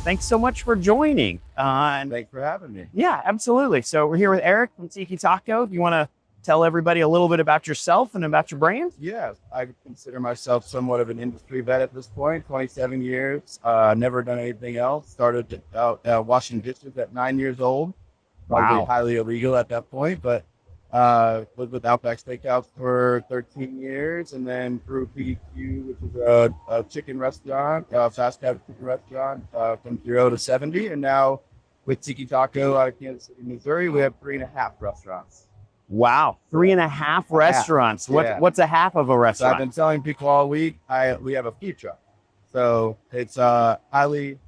thanks so much for joining. Thanks for having me. Yeah, absolutely. So we're here with Eric from Tiki Taco. If you want to tell everybody a little bit about yourself and about your brand. Yeah, I consider myself somewhat of an industry vet at this point, 27 years, never done anything else. Started out washing dishes at 9 years old. Probably Wow. highly illegal at that point, but was with Outback Steakhouse for 13 years, and then through PDQ, which is a chicken restaurant, fast casual chicken restaurant, from 0 to 70. And now with Tiki Taco out of Kansas City, Missouri, we have 3.5 restaurants. Wow. 3.5 restaurants. Yeah. What's a half of a So I've restaurant? been telling people all week, we have a food truck. So it's highly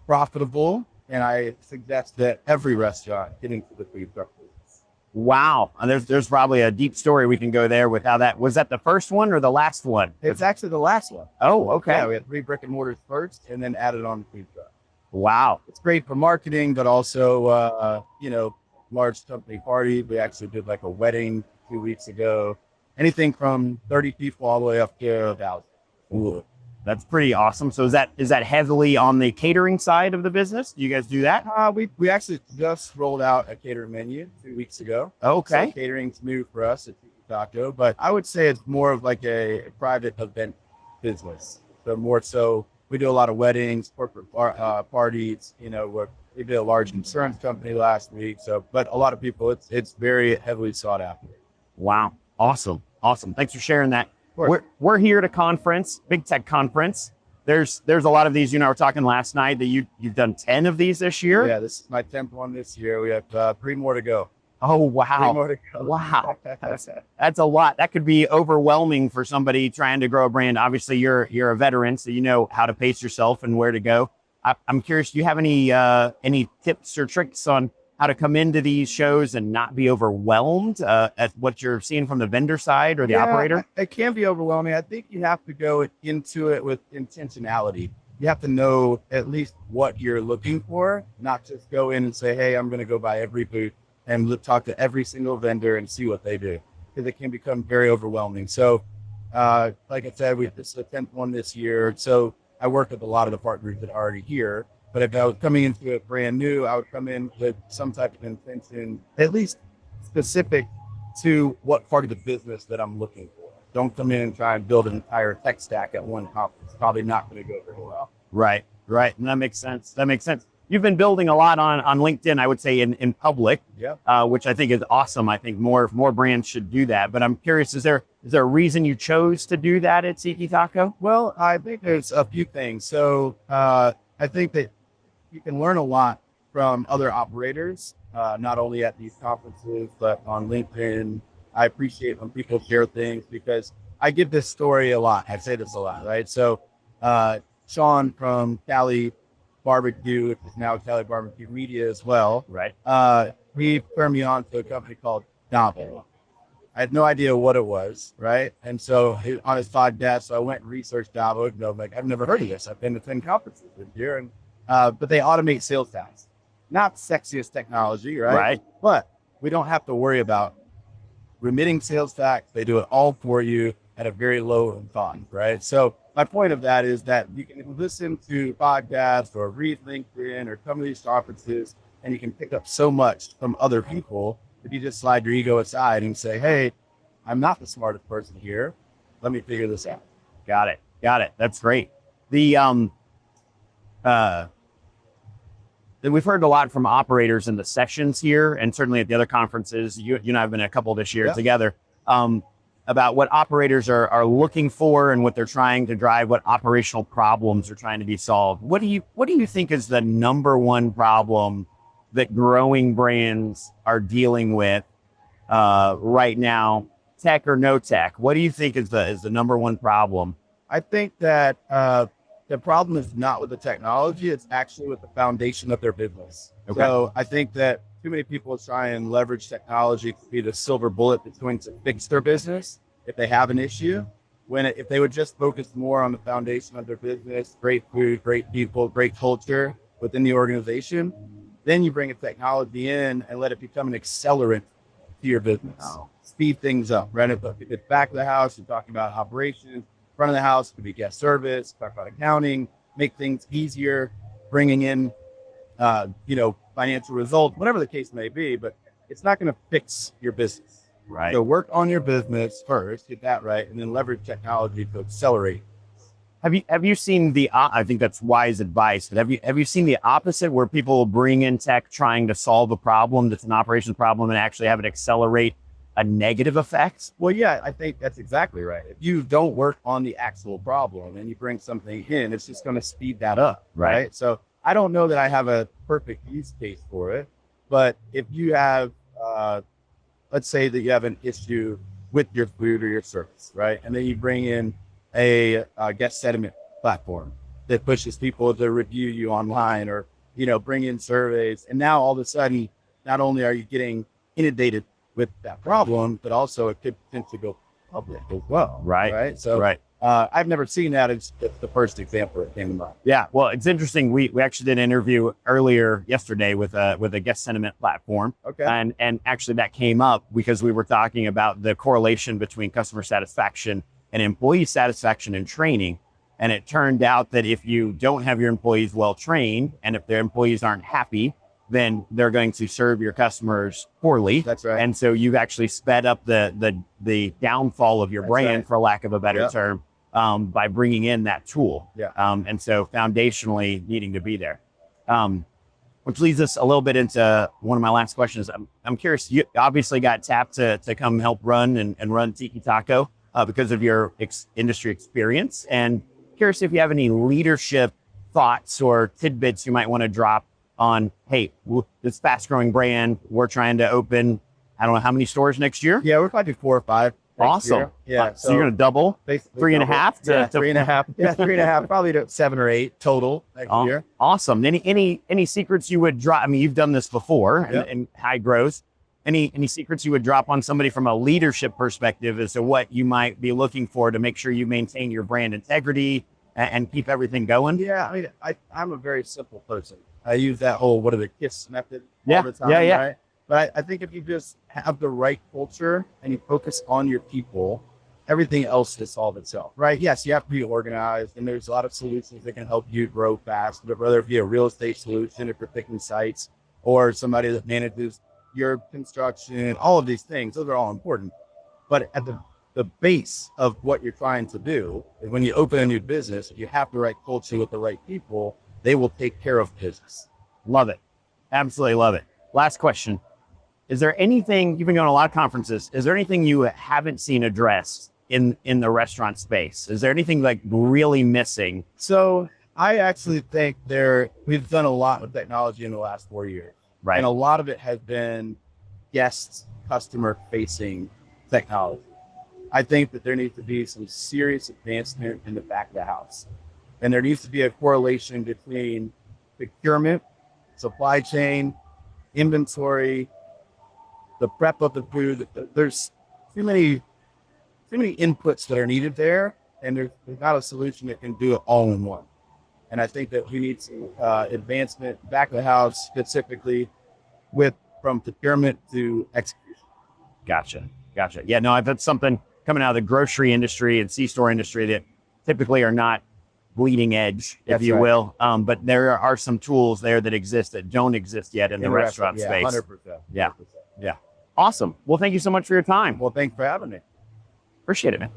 profitable, and I suggest that every restaurant get into the food truck business. Wow. And there's probably a deep story we can go there with how that was. That the first one or the last one? It's actually the last one. Oh, okay. Yeah, we had 3 brick and mortars first, and then added on the food truck. Wow. It's great for marketing, but also, large company parties. We actually did like a wedding 2 weeks ago. Anything from 30 people all the way up to 1,000. Ooh, that's pretty awesome. So is that heavily on the catering side of the business? Do you guys do that? We actually just rolled out a catering menu 2 weeks ago. Okay. So catering's new for us at Tiki Taco, but I would say it's more of like a private event business. So more so, we do a lot of weddings, corporate parties. We did a large insurance company last week. So, but a lot of people, it's very heavily sought after. Wow. Awesome. Thanks for sharing that. Course. We're here at a conference, big tech conference. There's a lot of these. We were talking last night that you've done 10 of these this year. Yeah, this is my 10th one this year. We have 3 more to go. Oh, wow. 3 more to go. Wow. That's a lot. That could be overwhelming for somebody trying to grow a brand. Obviously, you're a veteran, so you know how to pace yourself and where to go. I'm curious, do you have any tips or tricks on how to come into these shows and not be overwhelmed at what you're seeing from the vendor side or the operator? It can be overwhelming. I think you have to go into it with intentionality. You have to know at least what you're looking for, not just go in and say, hey, I'm going to go by every booth and talk to every single vendor and see what they do, because it can become very overwhelming. So, like I said, this is the 10th one this year. So I work with a lot of the partners that are already here. But if I was coming into it brand new, I would come in with some type of intention, at least specific to what part of the business that I'm looking for. Don't come in and try and build an entire tech stack at one conference. It's probably not going to go very well. Right. And that makes sense. You've been building a lot on LinkedIn, I would say, in public, which I think is awesome. I think more brands should do that. But I'm curious, is there a reason you chose to do that at Tiki Taco? Well, I think there's a few things. So I think that you can learn a lot from other operators, not only at these conferences, but on LinkedIn. I appreciate when people share things, because I give this story a lot. I say this a lot, right? So Sean from Cali Barbecue, which is now Cali Barbecue Media as well. Right. He turned me on to a company called Davo. I had no idea what it was, right? And so on his podcast, so I went and researched Davo. And I'm like, I've never heard of this. I've been to 10 conferences this year. And but they automate sales tasks. Not sexiest technology, right? Right. But we don't have to worry about remitting sales tax. They do it all for you at a very low cost, right? So my point of that is that you can listen to podcasts or read LinkedIn or come to these conferences, and you can pick up so much from other people if you just slide your ego aside and say, hey, I'm not the smartest person here. Let me figure this out. Got it. That's great. We've heard a lot from operators in the sessions here, and certainly at the other conferences. You and I have been at a couple this year together, about what operators are looking for and what they're trying to drive, what operational problems are trying to be solved. What do you think is the number one problem that growing brands are dealing with right now, tech or no tech? What do you think is the number one problem? I think that the problem is not with the technology, it's actually with the foundation of their business. Okay. So I think that too many people try and leverage technology to be the silver bullet that's going to fix their business if they have an issue. If they would just focus more on the foundation of their business, great food, great people, great culture within the organization, then you bring a technology in and let it become an accelerant to your business. Speed things up, right? If it's back of the house, you're talking about operations. Front of the house could be guest service, talk about accounting, make things easier. bringing in, financial results, whatever the case may be, but it's not going to fix your business. Right. So work on your business first, get that right, and then leverage technology to accelerate. Have you seen I think that's wise advice, but have you seen the opposite where people will bring in tech trying to solve a problem that's an operations problem and actually have it accelerate a negative effect? Well, yeah, I think that's exactly right. If you don't work on the actual problem and you bring something in, it's just going to speed that up. Right. So I don't know that I have a perfect use case for it, but if you have, let's say that you have an issue with your food or your service, right? And then you bring in a guest sentiment platform that pushes people to review you online or, bring in surveys. And now all of a sudden, not only are you getting inundated with that problem, but also it could potentially go public as well. Right. So I've never seen that. It's the first example that came to mind. Yeah. Well, it's interesting. We actually did an interview earlier yesterday with a guest sentiment platform. Okay. And actually that came up because we were talking about the correlation between customer satisfaction and employee satisfaction and training. And it turned out that if you don't have your employees well trained, and if their employees aren't happy, then they're going to serve your customers poorly. That's right. And so you've actually sped up the downfall of your brand, for lack of a better term, by bringing in that tool. Yeah. And so foundationally needing to be there. Which leads us a little bit into one of my last questions. I'm curious, you obviously got tapped to come help run and run Tiki Taco because of your industry experience. And curious if you have any leadership thoughts or tidbits you might want to drop on, hey, this fast growing brand, we're trying to open, I don't know how many stores next year? Yeah, we're probably 4 or 5. Awesome. Year. Yeah. So you're going to double? 3.5 to 3.5. Yeah, 3.5, probably to 7 or 8 total next year. Awesome. Any secrets you would drop? I mean, you've done this before and high growth. Any secrets you would drop on somebody from a leadership perspective as to what you might be looking for to make sure you maintain your brand integrity and keep everything going? Yeah, I mean, I'm a very simple person. I use that whole, what are the KISS method all the time, right? But I think if you just have the right culture and you focus on your people, everything else will solve itself, right? Yes, you have to be organized, and there's a lot of solutions that can help you grow fast, but whether it be a real estate solution, if you're picking sites, or somebody that manages your construction, all of these things, those are all important. But at the base of what you're trying to do, is when you open a new business, if you have the right culture with the right people, they will take care of business. Love it. Absolutely love it. Last question. Is there anything, you've been going to a lot of conferences, is there anything you haven't seen addressed in the restaurant space? Is there anything like really missing? So I actually think we've done a lot with technology in the last 4 years. Right. And a lot of it has been guest customer facing technology. I think that there needs to be some serious advancement in the back of the house. And there needs to be a correlation between procurement, supply chain, inventory, the prep of the food. There's too many inputs that are needed there, and there's not a solution that can do it all in one. And I think that we need some advancement back of the house, specifically from procurement to execution. Gotcha. Yeah, no, that's something coming out of the grocery industry and C-store industry that typically are not bleeding edge, if you will. But there are some tools there that exist that don't exist yet in the restaurant space. 100%. Yeah. Awesome. Well, thank you so much for your time. Well, thanks for having me. Appreciate it, man.